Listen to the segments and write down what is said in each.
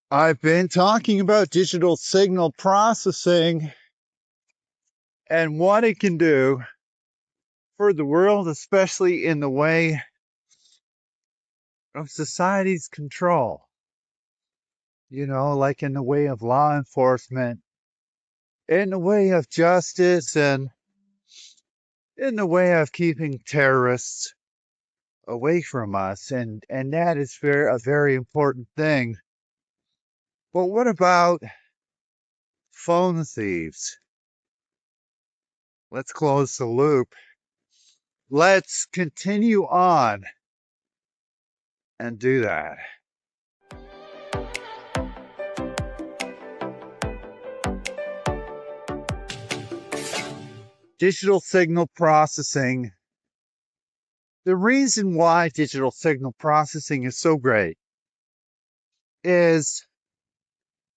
I've been talking about digital signal processing and what it can do for the world, especially in the way of society's control. Like in the way of law enforcement, in the way of justice, and in the way of keeping terrorists away from us. And that is a very important thing. But what about phone thieves? Let's close the loop. Let's continue on and do that. Digital signal processing. The reason why digital signal processing is so great is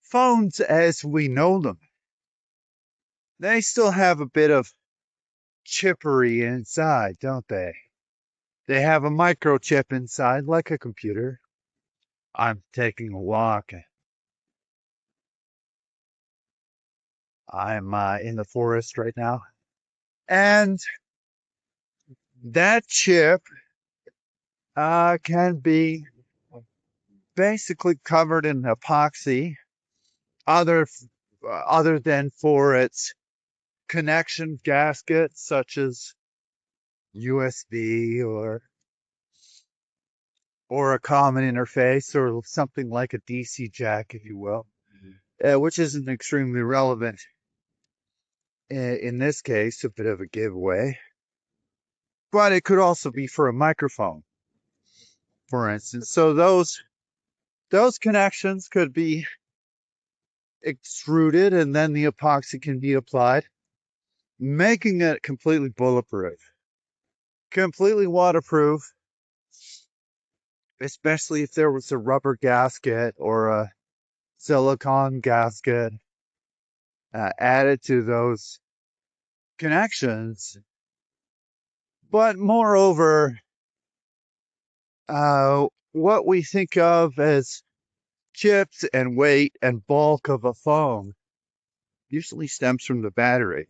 phones as we know them, they still have a bit of chippery inside, don't they? They have a microchip inside like a computer. I'm taking a walk. I'm in the forest right now. And that chip can be basically covered in epoxy, other than for its connection gaskets such as USB or a common interface or something like a DC jack, if you will, which isn't extremely relevant in this case, a bit of a giveaway. But it could also be for a microphone, for instance. So those connections could be extruded and then the epoxy can be applied, making it completely bulletproof, completely waterproof, especially if there was a rubber gasket or a silicone gasket added to those connections. But moreover, what we think of as chips and weight and bulk of a phone usually stems from the battery.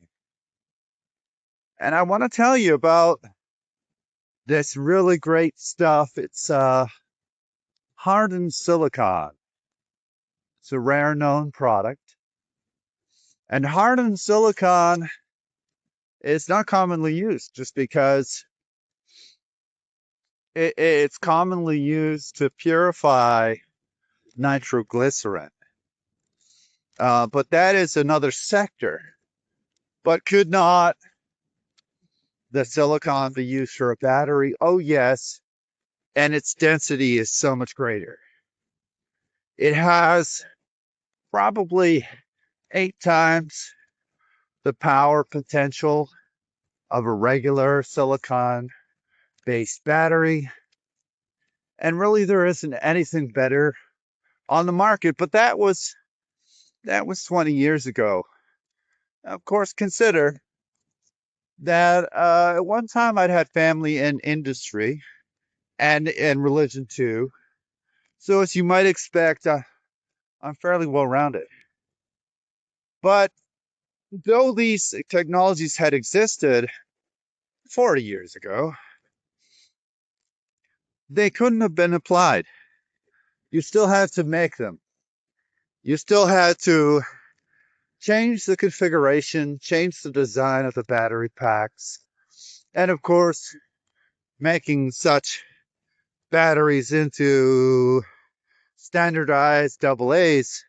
And I want to tell you about this really great stuff. It's hardened silicon. It's a rare known product. And hardened silicon is not commonly used just because it's commonly used to purify nitroglycerin. But that is another sector. But could not the silicon be used for a battery? Oh, yes. And its density is so much greater. It has probably 8 times the power potential of a regular silicon-based battery. And really, there isn't anything better on the market. But that was 20 years ago. Of course, consider that at one time I'd had family in industry and religion too. So as you might expect, I'm fairly well-rounded. But though these technologies had existed 40 years ago, they couldn't have been applied. You still had to make them. You still had to change the configuration, change the design of the battery packs, and of course, making such batteries into standardized AA's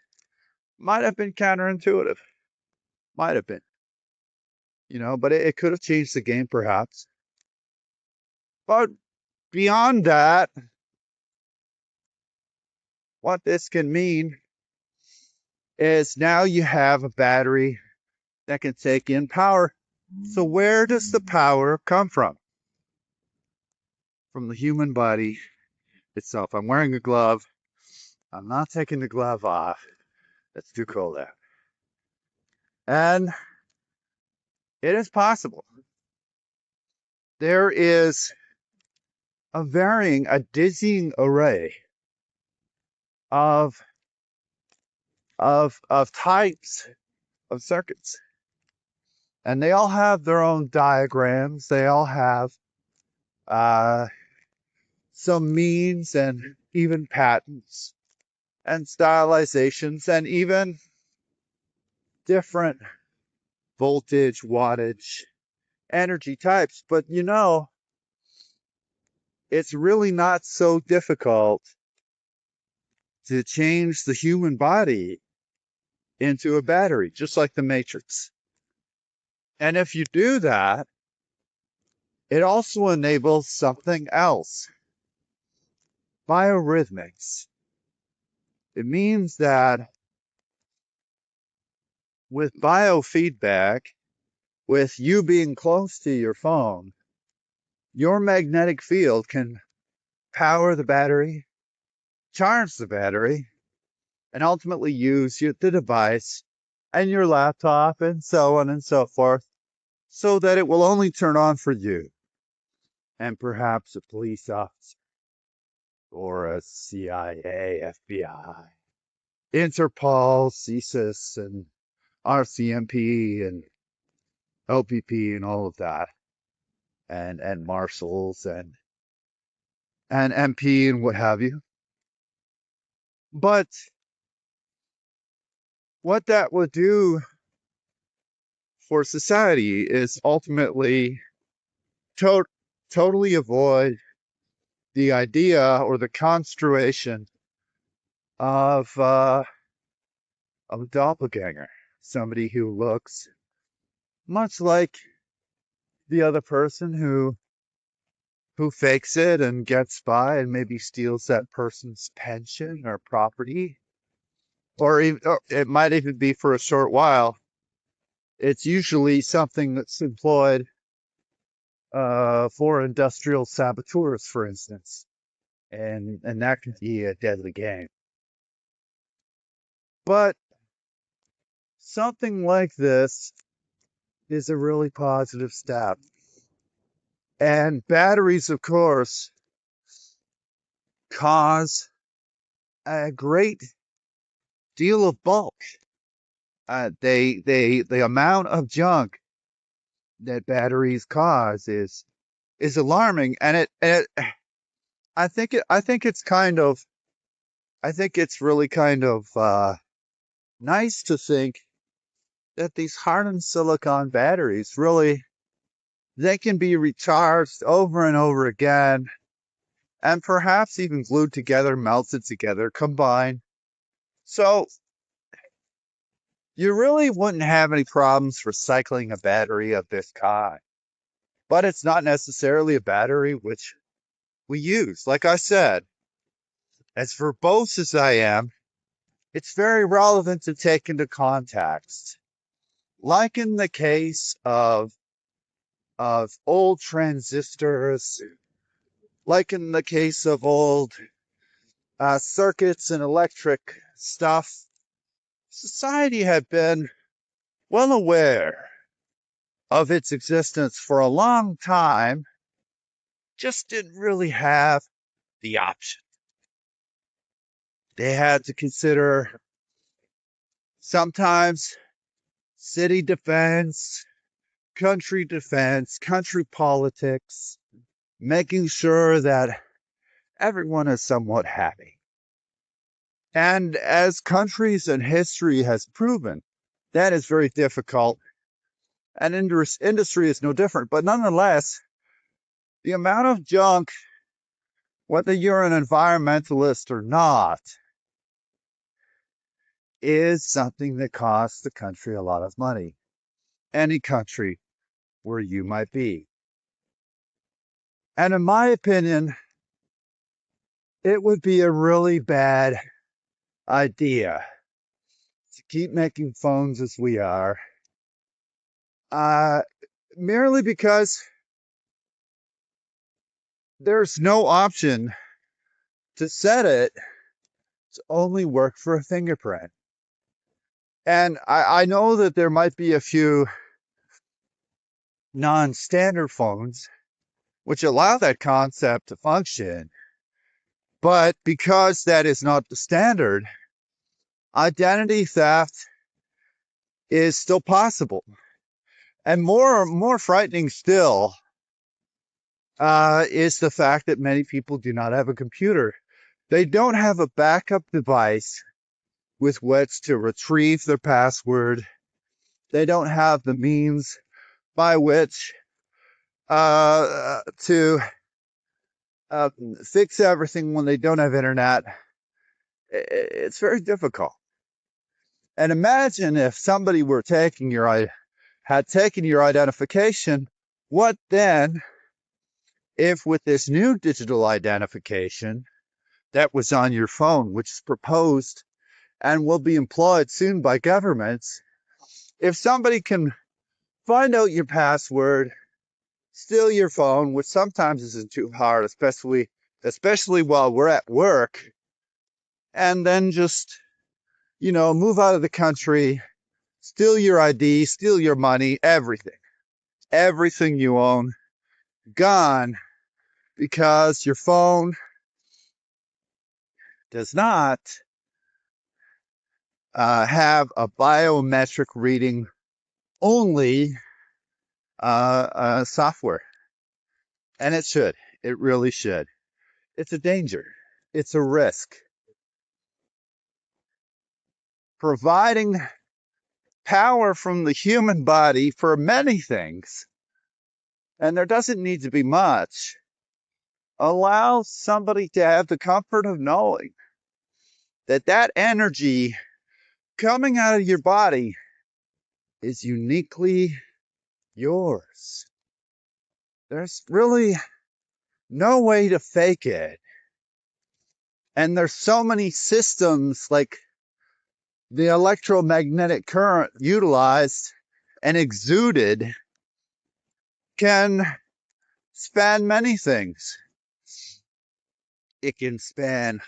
might have been counterintuitive. Might have been, but it could have changed the game perhaps. But beyond that, what this can mean is now you have a battery that can take in power. So where does the power come from? From the human body itself. I'm wearing a glove. I'm not taking the glove off. It's too cold out. And it is possible. There is a dizzying array of of types of circuits. And they all have their own diagrams. They all have uh, some means and even patterns and stylizations and even different voltage, wattage, energy types. But it's really not so difficult to change the human body into a battery, just like the Matrix. And if you do that, it also enables something else, biorhythmics. It means that with biofeedback, with you being close to your phone, your magnetic field can power the battery, charge the battery, and ultimately use the device and your laptop and so on and so forth, so that it will only turn on for you and perhaps a police officer or a CIA, FBI, Interpol, CSIS, and RCMP, and OPP, and all of that, and marshals, and MP, and what have you. But what that would do for society is ultimately to- totally avoid the idea or the construation of a doppelganger, somebody who looks much like the other person who fakes it and gets by and maybe steals that person's pension or property, or it might even be for a short while. It's usually something that's employed for industrial saboteurs, for instance, and that can be a deadly game. But something like this is a really positive step. And batteries, of course, cause a great deal of bulk. The amount of junk that batteries cause is alarming, and I think it's really kind of nice to think that these hardened silicon batteries really, they can be recharged over and over again, and perhaps even glued together, melted together, combined. So you really wouldn't have any problems recycling a battery of this kind. But it's not necessarily a battery which we use. Like I said, as verbose as I am, it's very relevant to take into context. Like in the case of old transistors, like in the case of old circuits and electric stuff, society had been well aware of its existence for a long time, just didn't really have the option. They had to consider sometimes city defense, country politics, making sure that everyone is somewhat happy. And as countries and history has proven, that is very difficult. And industry is no different. But nonetheless, the amount of junk, whether you're an environmentalist or not, is something that costs the country a lot of money. Any country where you might be. And in my opinion, it would be a really bad idea to keep making phones as we are, merely because there's no option to set it to only work for a fingerprint. And I know that there might be a few non-standard phones which allow that concept to function, but because that is not the standard, identity theft is still possible. And more frightening still is the fact that many people do not have a computer. They don't have a backup device with which to retrieve their password. They don't have the means by which to fix everything when they don't have internet. It's very difficult. And imagine if somebody were had taken your identification. What then if with this new digital identification that was on your phone, which is proposed and will be employed soon by governments, if somebody can find out your password, steal your phone, which sometimes isn't too hard, especially while we're at work, and then just, move out of the country, steal your ID, steal your money, everything you own, gone, because your phone does not have a biometric reading only software. And it should. It really should. It's a danger. It's a risk. Providing power from the human body for many things, and there doesn't need to be much, allows somebody to have the comfort of knowing that that energy coming out of your body is uniquely yours. There's really no way to fake it. And there's so many systems like the electromagnetic current utilized and exuded can span many things. It can span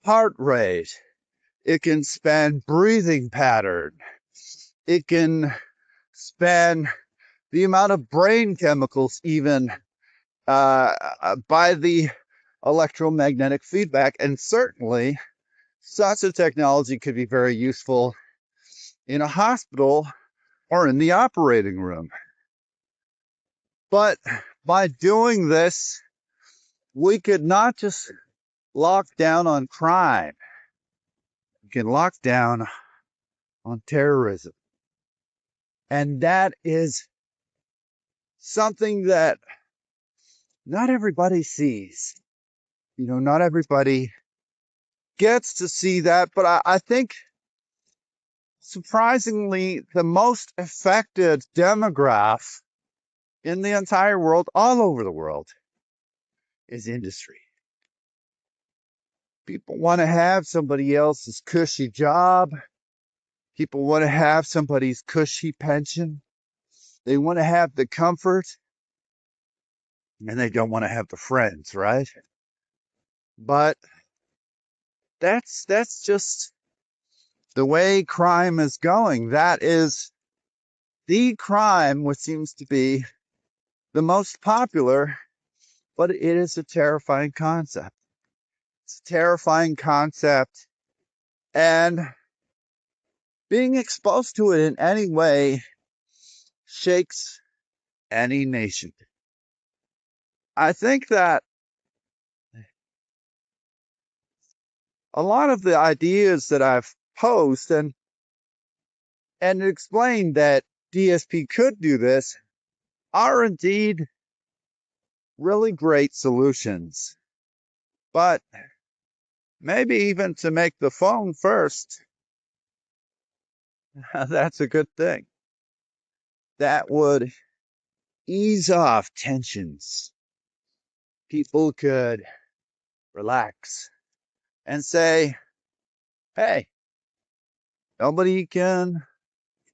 heart rate. It can span breathing pattern. It can span the amount of brain chemicals even by the electromagnetic feedback. And certainly such a technology could be very useful in a hospital or in the operating room. But by doing this, we could not just lock down on crime. We can lock down on terrorism. And that is something that not everybody sees. Not everybody gets to see that, but I think surprisingly, the most affected demographic in the entire world, all over the world, is industry. People want to have somebody else's cushy job. People want to have somebody's cushy pension. They want to have the comfort, and they don't want to have the friends, right? But that's just the way crime is going. That is the crime which seems to be the most popular, but it is a terrifying concept. It's a terrifying concept, and being exposed to it in any way shakes any nation. I think that a lot of the ideas that I've posed and explained that DSP could do this are indeed really great solutions. But maybe even to make the phone first, that's a good thing. That would ease off tensions. People could relax and say, hey, nobody can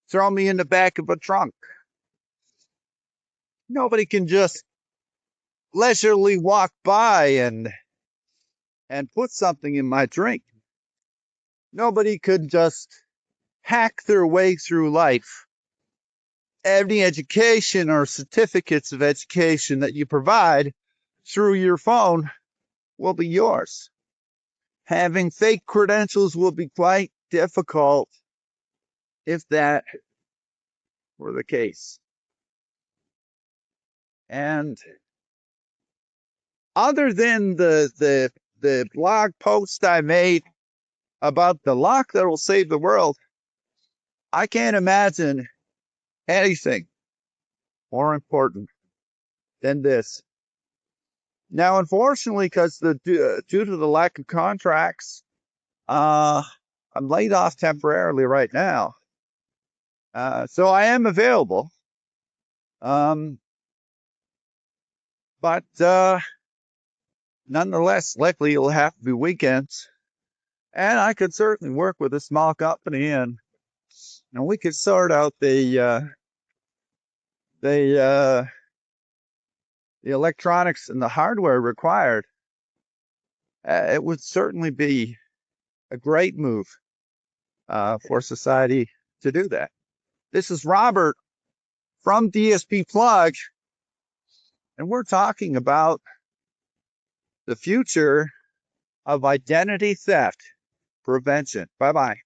throw me in the back of a trunk. Nobody can just leisurely walk by and put something in my drink. Nobody could just hack their way through life. Any education or certificates of education that you provide through your phone will be yours. Having fake credentials will be quite difficult if that were the case. And other than the blog post I made about the lock that will save the world, I can't imagine anything more important than this. Now, unfortunately, because due to the lack of contracts, I'm laid off temporarily right now. So I am available. But nonetheless, likely it'll have to be weekends. And I could certainly work with a small company, and we could sort out the electronics and the hardware required. It would certainly be a great move for society to do that. This is Robert from DSP Plug, and we're talking about the future of identity theft prevention. Bye-bye.